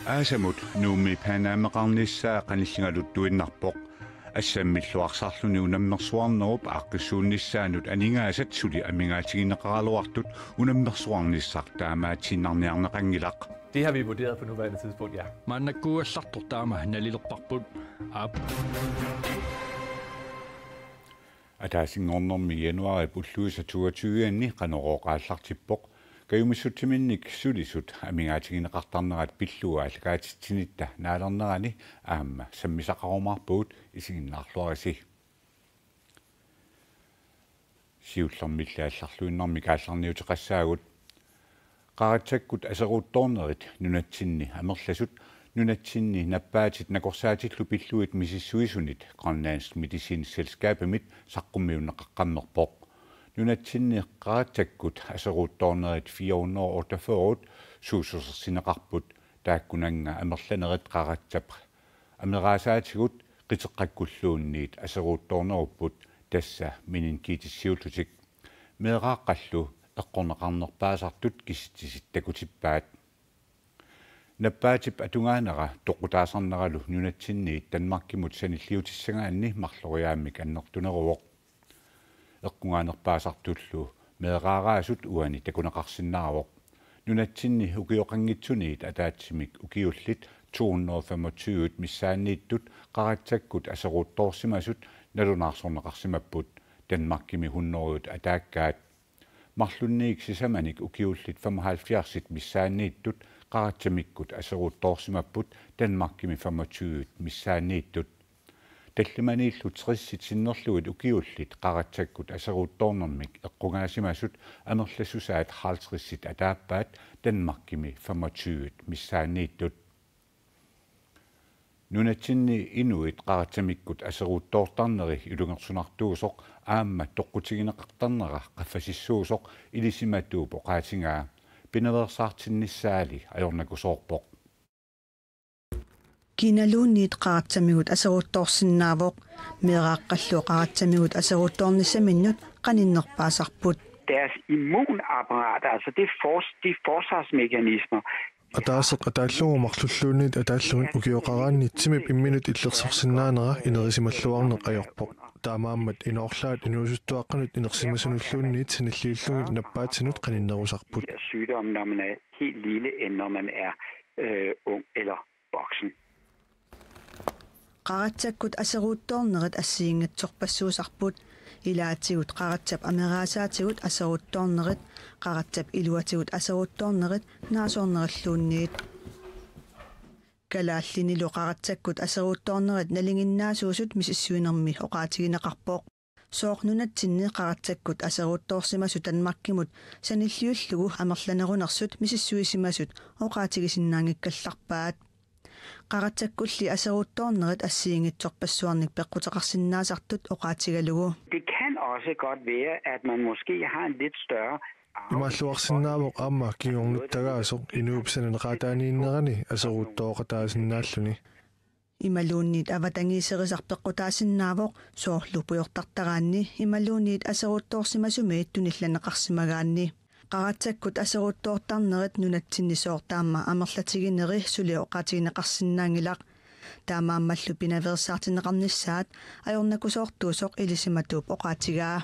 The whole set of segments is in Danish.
Aasamut nuumi Panama-qarnissaa qanillingaluttuinnarpoq ассаммиллуарсарлуни унаммерсуарнеруп аақкиссууннissaанут анингаасат сули амингаатигинеқаралуартут унаммерсуарниссар таамаатсиннарниарнеқангилақ. Det har vi vurderet på nuværende tidspunkt, ja. Mannakuallartor taama nalilorparput aap. Атаасингорнэрми януари пуллуиса 22-анни qanoroqaallartippoq kayumissuttiminnik sulisut амингаатигинеқартарнерат пиллуа алгаатитсинитта наалернерани аама саммисақарумарпуут исигиннаарлуариси сиуллэрмиллаалларлуиннэрми каалларниутеқассаагут qaratsakkut aseruuttornerit nunatsinni amerlasut nunatsinni nappatit nakorsaatillu pilluit misissuisunit Grønlandsk Medicinsk Selskab mit saqqummiunneqaqqammerpoq nunatsinni qaratsakkut aseruuttornerit 448 suususersineqarput taakkunanga amerlanerit qaratsap amerasaatigut qiteqqakkulluunniit aseruuttornerupput tassa mininkitissiullutik meeqaaqqallu эққорнеқарнерпаасартут киситсиситтакутиппаат наппаатип атунгаанера тоқутаасарнералу нунатсинниит Данмаркимут саниллиутиссагаанни марлориааммик аннертунеруоқ эққунгаанерпаасартуллу меэраараасут уани такунеқарсиннаравоқ нунатсинни укиоқангитсуниит атаатсимик укиуллит 225 миссааннииттут қаратсаккут асеруутторсимасут налунаарсорнеқарсимаппут Данмаркими 100-ут атааккаат Marlunniik sisamanik ukiullit 75 missaanniittut qaratamikkut aseruuttorsimapput Danmarkimi 25 missaanniittut tallimaniillut 30 sinnerluit ukiullit qaratsakkut aseruuttornermik eqqungaasimasut amerlassusaat 50 ataappaat Danmarkimi 25 missaanniittut nunatsinni inuit qaratamikkut aseruuttortarneri ilungersunartuusoq aamma toqqutigineqartarnera qaffasissuusoq ilisimatuup oqaatingaa pinaversaartinnissaali ajornakusoorpoq Kinaluunniit qaratamigut aseruuttorsinnaavoq meeqaaqqallu qaratamigut aseruuttornissaminnut qaninnerpaasarput deres immunapparat altså de forsvarsmekanismer атаасеқ атааллугумарлуллуунниит атааллугин укиоқарааннитсимип имминут иллерсарсинаанера инерисималлуарнеқ ajorpoq таамааммат иноорлаат инуусуттуаққанут инерсимасунуллуунниит саниллиуллугит наппаатсинут қаниннерусарпут sygdom når man er helt lille end når man er ung eller voksen qaratsakkut aseruuttornerit assiingatsorpassuusarput ilaatigut qaratsap amerasaatigut aseruuttornerit qaratsap iluatigut aseruuttornerit naasorneralluunniit kalaallinilu qaratsakkut aseruuttornerit nalinginnaasuusut misissuinermi oqaatigineqarpoq soornunatsinni qaratsakkut aseruuttorsimasut Danmarkimut sanilliullugu amerlanerunersut misissuisimasut oqaatigisinnaangikkallarpaat qaratsakulli aseruuttornerit assiingitsorpassuarnik peqqutеқарсинаасартут oqaatigalugu det kan også godt være at man måske har en lidt større имааллуарсинаавоқ аама кигорнуттагаасоқ инуупсананеқатаанииннерани асерууттооқатаасиннааллуни ималуунниит аватангиисерисар пеққутаасиннаавоқ соорлу пуйортартараанни ималуунниит асеруутторсимасумиит тунилланеқарсимагаанни qaratsakkut aseruuttoortarnerit nunatsinnisoortaamma amerlatигинери сули oqaatigineqarsinnaangilaq таамааммаллу пинаверсаартинеқарнissaat ajornakusoortuusoq ilisimatuup oqaatigaa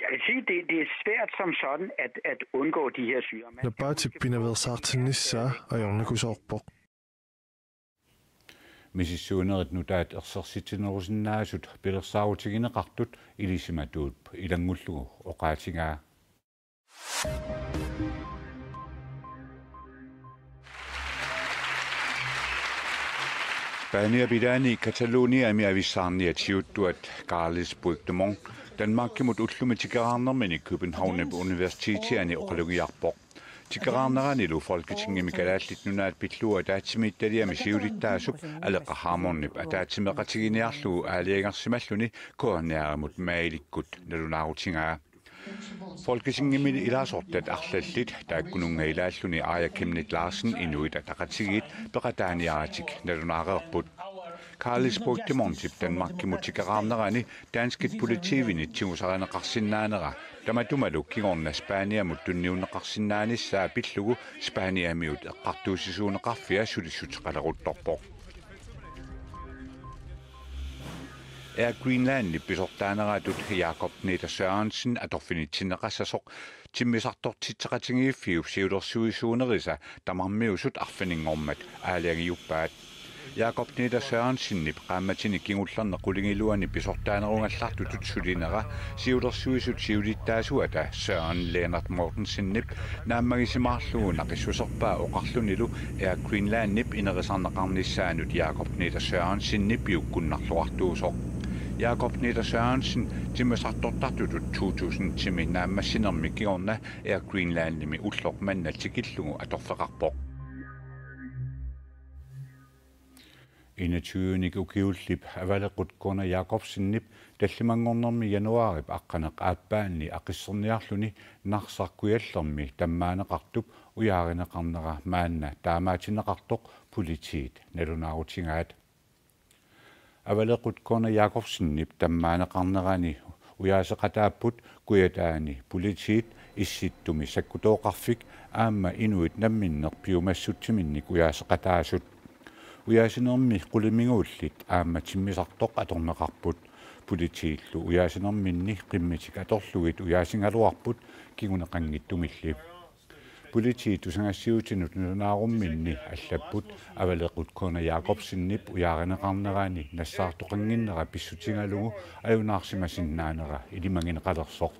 Jeg vil sige, det er svært som sådan at undgå de her syrer. напаатип пинаверсаартиннissaa ajornakusoorpoq мисиссуунерит нутаат ерсерситинерусиннаасут пилерсаарутигинеқартут илисиматуут илангуллугу оqaatigaa Bania bidani Catalonia mi avisarni at siuttuat Carles Puigdemont Danmarkimut ullumitiqaraarnermini København Universitetiani oqalugiarpoq tiqaraarneranilu folketingimi kalaallit nunaat pillua taatsimiittaliami siulittaasuk aleqarhaamornip ataatimeqatiginiarlugu aaliangersimalluni koorniaramut mailikkut nalunaarutingaa Folketingimi ilasortat arlallit taakkununga ilaalluni Arja Kemnit Larsen inuit ataqatigit peqataaniaratik nalunaareerput Carles Puigdemont Danmarkimut tiqaraarnerani danskit politivinit timusaraneqarsinnaanera Tamatumalu kingorna Spaniamut tunniunneqarsinnaanissaa pillugu Spaniamiut eqqartuusisuuneqarfia sulissuteqaleruttorpoq. Air Greenland pisortaaneraatut Jakob Neder Sørensen atorfinitsinneqassasoq timmisartortitseqatingiiffiup siulersuisuunerisa tamarmiusut arfiningormat aaliangiuppaat. Jakob Neder Sørensen qaammatini kingullernequlingiluani pisortaanerungallartutut sulinera siulersuisut siulittaasuata Søren Lennart Mortensen naamagisimaarlugu naqissuserpaa oqarlunilu Air Greenland inerisarneqarnissaanut Jakob Neder Sørensen piukkunnarluartuusoq. Jakob Neder Sørensen timmisartortartutut 2000 timi naammassinermi kiorna Air Greenlandimi ullormanna tikillugu atorfeqarpoq. 21 ukiullip avalequtkorna Jakobsennip tallimangornermi januarip aqqaneq aappaanni aqisserniarluni narsarkujallermi tammaaneqartup ujaarineqarnera maanna taamaatineqartoq politiit nalunaarutingaat. Avalequtkorna Jakobsennip tammaaneqarnerani ujaaseqataapput kuyataani politiit issittumi sakkutooqarfik aamma inuit namminneq piumassuttiminnik ujaaseqataasut. Ujaasinnermi quliminguullit aamma timmisartoq atorneqarput politiillu ujaasinnerminni qimmitik atorlugit ujaasingaluarput kiguneqanngittumilli. Politiit usangassiutinut nunaarumminni allapput avalequtkorna Jakobsennip ujaarineqarnerani nassaartoqanginnera pissutingalugu ajunaarsimasinnaanera ilimangineqalersoq.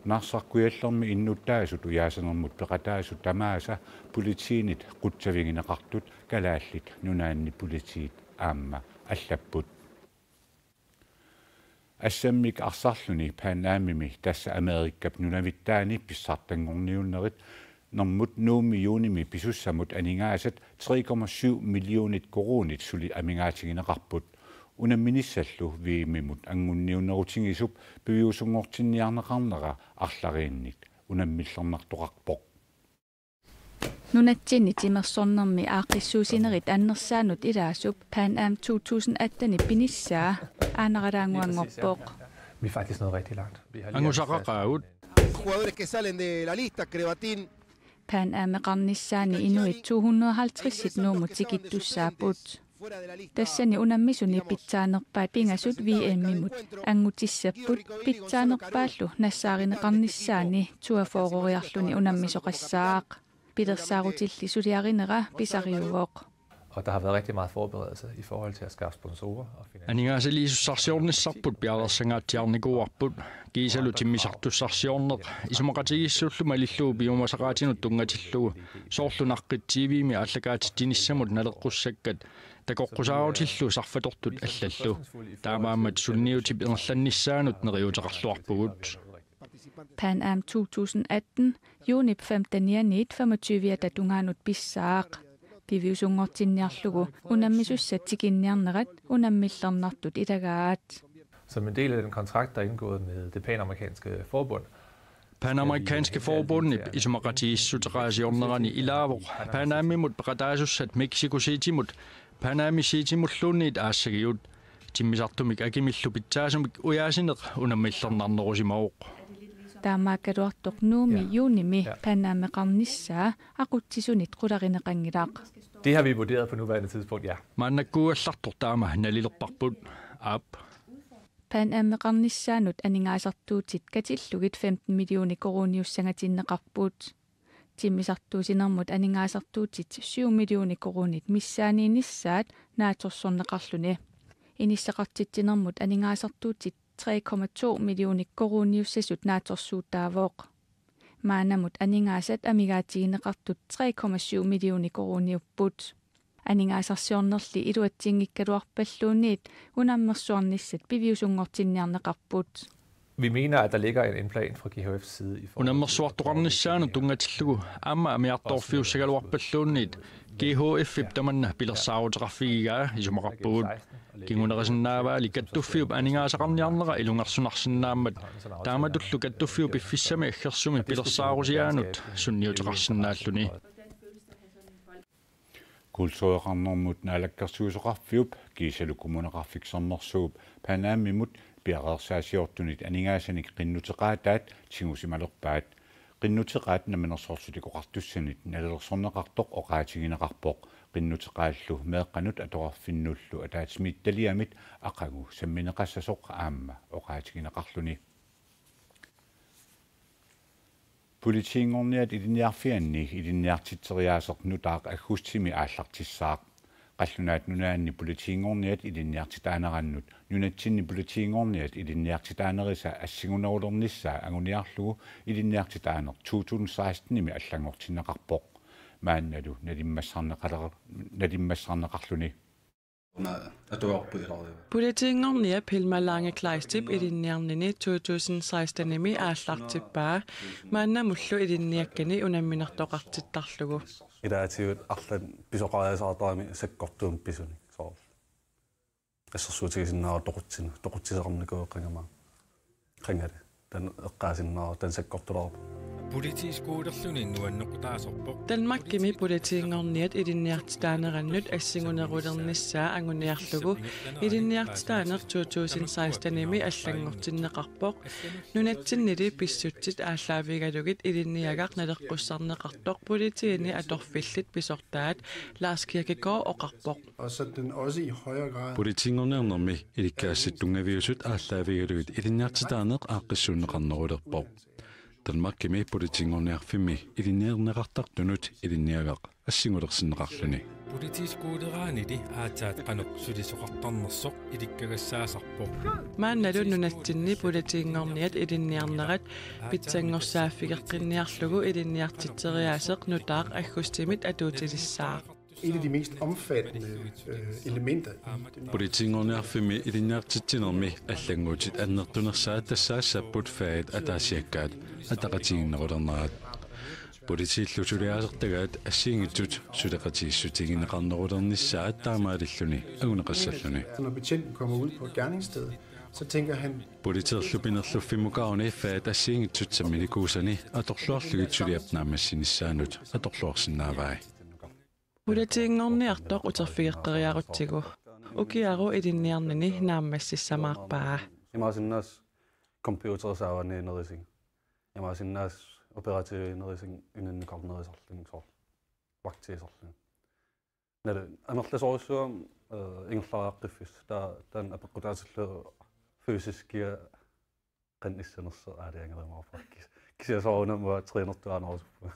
Narsarkujallermi innuttaasut ujaasanermut peqataasut tamaasa politiinit qutsavingineqartut kalaallit nunaanni politiit aamma allapput. Assammik arsarluni paanaamimi tassa Amerikkap nunavittaani pissartangorniunnerit nermut nuumi juunimi pisussamut aningaasat 3,7 millionit koronit suli amingaatigineqarput. Unamminissallu viimimut angunniunnerutigissup piviusungortinniarneqarnera arlariinnit unammillernertoqarpoq. Nunatsinni timersornermi aaqissuusinerit annersaanut ilaasup Pan Am 2018 pinissaa aaneralaanguangorpoq. Vi er faktisk nået rigtig langt. Angusaqaqagut jugadores que salen de la lista, Crevatin. Pan Am qarnissaani inuit 250 nuumutikittussaaput. Tassani unammisuni pizzaanerpaa pingasut VM-mimut angutissaput pizzaanerpaallu nassaaриneqarnissaani tuafoororiarluni unammisoqassaaq pilersaarutilli suliarinera pisariuvoq. Og der har været rigtig meget forberedelse i forhold til at skaffe sponsorer og finansiering. Aningaasaliisussarsiornissarput pialersangaatiarnikuarput kiisalu timmisartussarsiorneq isumaqatigissuulluma ililluu piumasaqaatinut tungatillugu soorlunaqqittiiviimi allakaatittinissamut naleqqussakkat takoqqusaarutillu sarfatortut allallu taamaammat sulniutip inerlannissaanut neriuteqarluarpugut. Pan Am 2018 junip 15. januit 25 tatungaanut pissaaq piviusungortinniarlugu unammisussatsikinniarnerat unammillernertut ilagaat. Som en del af den kontrakt, der er indgået med det panamerikanske forbund, Panamerikanske forbund isumaqatigissuteqaasiornerani ilaavoq Panamimut peqataasussat Mexico Citymut Panami Citymulluunniit aassagiyut timmisartumik akimillu pitsaasumik ujaasinneq unammillernernerusimauq. Taamaakkaluartoq nuumi juunimi Panameqarnissaa aqutsisunit qularineqangilaaq. det har vi vurderet på nuværende tidspunkt, ja. Maannakkuuallartor taama nalilerparput aap Panameqarnissaanut aningaasartuutit katillugit 15 millioni koruniussangatinneqarpuut. Timmisartuusinermut aningaasartuutit 7 millioni koronit missaaniinissaat naatorsorneqarluni. Inissaqartittinermut aningaasartuutit 3,2 millioni koruniussasut naatorsuuttaavoq. Maanamut aningaasat amigaatigineqartut 3,7 millioni koruniupput. Aningaasarsiornerli iluatsiingikkaluarpalluunniit unammersuarnissat piviusungortinniarneqarput. Vi mener, at der ligger en plan fra GHF's side i forhold unammersuartoqarnissaanu tungatillugu aamma amiartorfiussagaluarpalluunniit GHF tamanna pilersaaruteqarfigigaa isumaqarpugut kingunerisinnaawaali kattuffiup aningaasaqarniarnera ilungersunarsinnaammat taamatullu kattuffiup iffissami aggersumi pilersaarusiaanut sunniuteqarsinnaalluni kultuuqarnermut naalakkersuusoqarfiup kiisalukumuneqarfiksernersuup panaamimut piaqersaasiortunit aningaasanik qinnuteqaataat tingusimalerpaat qinnuteqaat naminersortutikoqartussanit nallersorneqartoq oqaatigineqarpoq qinnuteqaallu meeqqanut atoqarfinnullu ataatimiittaliamit aqagu sammineqassasoq aamma oqaatigineqarluni Politiingorniat iliniarfianni iliniartitseriaaseq nutaaq aggussimi aallartissaaq qallunaat nunaanni politiingorniat iliniartitaanerannut nunatsinni politiingorniat iliniartitaanerisa assigunerulernissa anguniarlugu iliniartitaaner 2016-nimi allangortinneqarpoq maannalu nalimmassarneqarluni Politiingornia pilmalange klaistip ilinniarnini 2016-nimi aallartippaa maannamullu ilinniakkani unamminertoqartittarlugu Ilaatiut arlan pisoqariasaartarami sakkortuum pisuni soo assarsuutigisinnaara toqutisernernikueqqangamaa qangale tan eqqaasinnaara tan sakkortularpu Danmarkimi politiingorniat ilinniartitaanerannut assigunerulernissaa anguniarlugu ilinniartitaaner 2016-nimi allangortinneqarpoq nunatsinnilu pissutsit ааllaavigalugit ilinniagaq naleqqussarneqartoq politiini atorfillit pisortaat Lars Kirkegaard oqarpoq Politiingornernermi ilikkaasittungaviusut ааllaavigalugit ilinniartitaaneq aaqqissuunneqarnerulerpoq Danmarkimi politiingorniarfimmi ilinniarneqartartunut ilinniagaq assigulersinneqarluni Politiiskuuderaanili aataat qanuq sulisoqartarnersoq ilikkagassaasarpoq Maannalu nunatsinni politiingorniat ilinniarnerat pitsangorsaaffigeqqinniarlugu ilinniartitseriaaseq nutaaq aggusstimit atuutilissaa Et af de mest omfattende elementer i Politiingorniarfimmi ilinniartitsinermi аллангуутит аннертунерсаат тассаассаппут фаит атаасиаккаат атақатигиннерулернерат политииллутулиаасертагаат ассиингитсут сулеқатииссутигинеқарнерулерниссаат таамаалиллуни агунеқассаллуни Når betjenten kommer ud på gerningsstedet, så tænker han Politierlupinerluffimukaauni faat assiingitsut sammilikuusani atorluarlugit suliapnaamassinissaanut atorluarsinnaavai Politiingorniartoq uterfigeqqeriarutsigu ukiaru ilinniarnini naammassissamaarpaa Imaasinnaas computersaavanniinerising imaasinnaas operatiivinerising inanniqarnerisarluni sor vaktiiserluni nale anerlasorissuam ingerlaraaqqiffis taan apeqqutaatillu fyysiskia qannissanerser aaliangerimaafa kisiasoorunamua triinertuaanarusuppu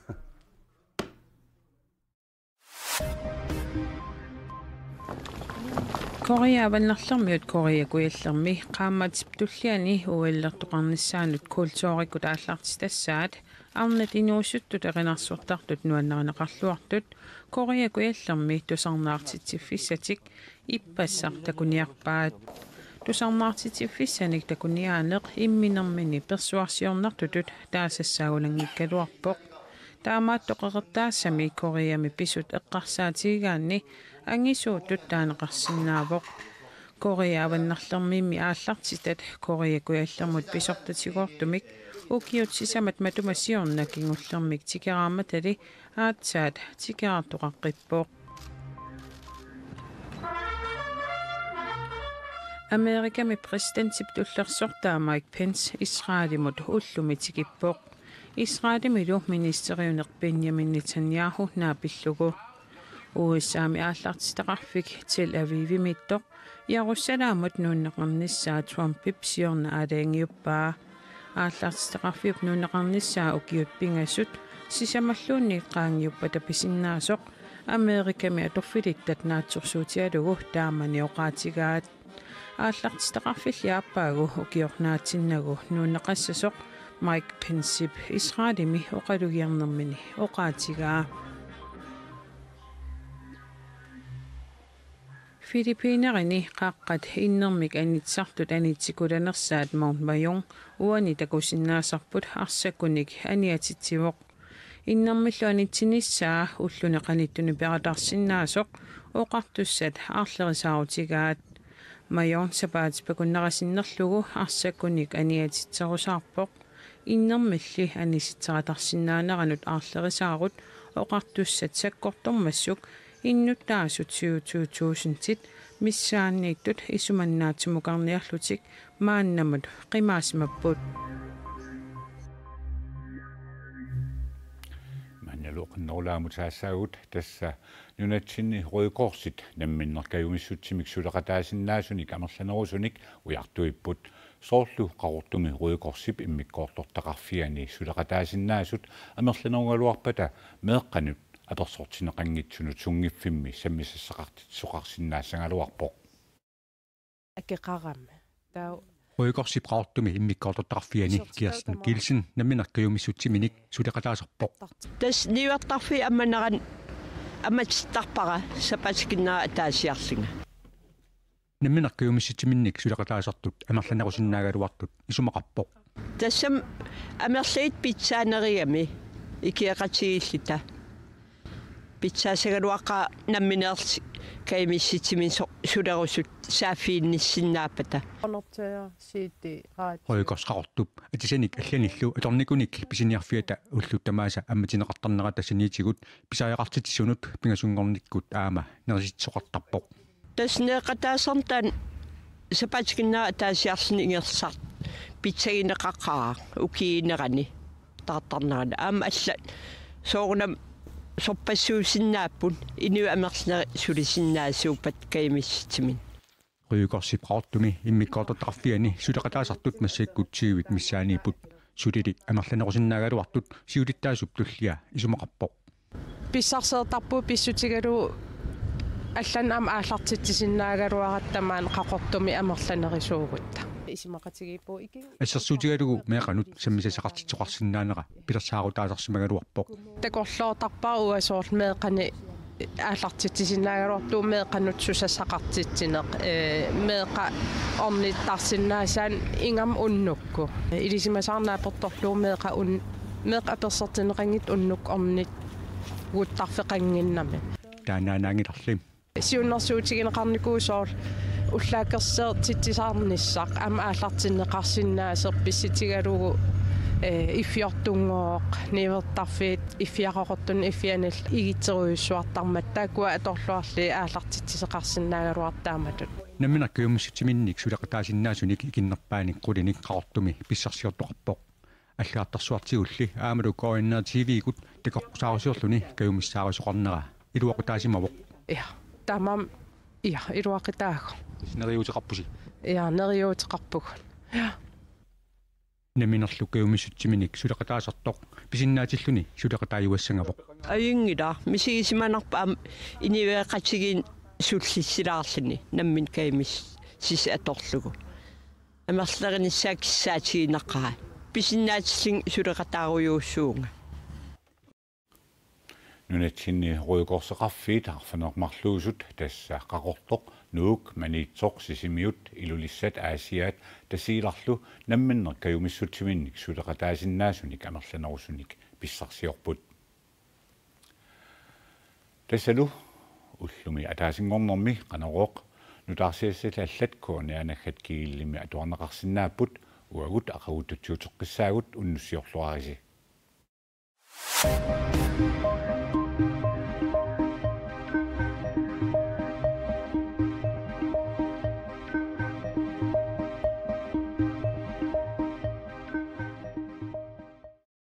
Korea vannerlermiut Korea kuillermi qaammatip tulliani uillertoqarnissaanut kultuurikkut aallartistassaat arnat inuusuttut erinarsuartartut nuannarineqarluartut Korea kuillermi tusarnaartitsifissatik ippassar takuniarpaat tusarnaartitsifissanik takuniaaneq imminermini persuasiornartutut taasassaagulanngikkaluarpoq taamaattoqeqertaassami Koreami pisut eqqarsaatigaanni angisuutut taaneqarsinnaavoq Korea vannerlermimmi aallartitat Korea kuallermut pisortatsigortumik ukiutsisamat matumassiornakingullermik tikeraammatali aatsaat tikeraartoqaqqippoq Amerikami presidentip tullersortaa Mike Pence Israelimut ullumitikippoq Israelimilu ministeriuneq Benjamin Netanyahu naapillugu USAmi aallartistaqarfik Tel Avivimittoq Jerusalemut nuunneqarnissaa Trumpip siorna aalaangiuppaa aallartistaqarfiup nuunneqarnissaa ukiut pingassut sisamalluunni qaangiuppa tapisinnaasuq Amerikami atorfilittat naatsorsuutialugu taamani oqaatigaat aallartistaqarfilliaappaagu ukiornaatsinnagu nuunneqassasoq Mike Pence Israelimi oqalugiarnermini oqaatigaa Filipiinerini qaqqat innermik anitsartut anitsikulanersaat Mount Mayong uani takusinnaasarput arsakunik aniatitsivoq innermillu anitsinissaa ulluneqanittuni peratarsinnaasoq oqartussat aarlerisaarutigaat Mayong sapaatipakunnerasinnerlugu arsakunik aniatitserusaarpoq innermilli anisitseratarsиннааneranut aarlerisaarut oqartussat sakkortormassuk иннуттаасут 2000-tit миссааннииттут исуманнаатсумукарниарлутик мааннамут қимаасимаппут нолаамутаассаагут тасса нунатсинни ройкорсит намминнеркаюмиссутсимик сулеқатаасиннаасуник амерланерусуник уяртуиппут соорлу қарортуми ройкорсип иммиккоорлортақарфиани сулеқатаасиннаасут амерланеругалуарпата меэққанут аперсортинеқангитсуну тунгиффимми саммисассақартит соқарсиннаассангалуарпоқ акеқарама таа Røgårdsip rautumi immikkortortarfiani Kirsten Gilsen namminarkayumissutiminik suleqataasarpoq tas niuartarfi ammaneran ammatstarpara sapaskinaa ataasiarlinga namminarkayumissutiminnik suleqataasartut amerlanerusinnaagaluartut isumaqarpoq tassam amerliit pitsaaneriami ikiaqatigillita pitsaasagaluaqa nammineersi kaimissitimin sulerusut saafiinnissinnaapata Røgårdsqartup atisanik allanillu atornikunik pisiniarfiata ulluttamaasa ammatineqartarnera tassaniitigut pisaajaaqartitissunut pingasungornikkut aama nerisitsoqartarpoq tasneeqataasartan sapatskinnaa ataasiarlini ingersart pitsagineqaqqaa ukiinerani tartarnerani aama alla soorunam sorpassuusinnaapun inu amerlneri sulisinnaasuupat kaimissitimin Røgårdsip rautumi immikkortortarfiani suleqataasartut massaikkutsiivit missaaniiput sulili amerlanerusinnaagaluartut siulittaasup tullia isumaqarpoq писсарсеэртарпу писсутигалу аллан аама ааллартитсиннаагалуаратамаан қақортуми амерланерисуугутта исимақатигиппу икин ассерсуутигалугу меэқанут саммисасақартитсоқарсиннаанера пилерсаарутаасарсимагалуарпоқ такорлоотарпаа уасоорл меэқани ааллартитсиннаагалуартуу меэқанут сусассақартитсинеқ меэқа орниттарсиннаасаан ингам уннукку илисимасаарнааперторлуу меэқа аперсертинеқангит уннук орнит гуттарфеқангиннами таанаанаагиларлим сиуннэрсуутигинеқарникуусоор уллаакерсеэр титсисаарниссақ ама ааллартиннеқарсиннаасер писситигалугу иффиортунгооқ нивертарфиит иффиақоқортун иффианал игитсеруйуссуартармат таакуа аторлуарли ааллартитсеқарсиннаагалуартааматут намминаркаюмиссутиминник сулеқатаасиннаасуник икиннерпааник қулиник қаортуми писсарсиортоқарпоқ аллаартарсуартигулли аамалу коиннаа тивигут такоқсаарусиорлуни каюмиссаарусоқарнера илуақутаасимавоқ тамам илуақитааго нериутеқарпуси нериутеқарпуг намминерлу каюмиссутиминик сулеқатаасартоқ писиннаатиллуни сулеқатааюассангавоқ аюнгила мисигисиманарпа инивеқатигин суллиссилаарлини наммин каймис сиси аторлугу амерлеринissаакиссаатигинеққаа писиннаатиллин сулеқатааруйууссуунга нунатсинни ройкорсеқарфиит арфанермарлуусут тасса қақортоқ нуук маниитсоқ сисимиут илулиссат аасиаат тасииларлу намминнеркаюмиссутиминник сулеқатаасиннаасуник амерланерусуник писсарсиорпут тассалу уллуми атаасингорнэрми қанероқ нутаарсиассала аллаткуани анаггат кииллими атуарнеқарсинааппут уагут ақагутутсуутеққиссаагут уннуссиорлуариси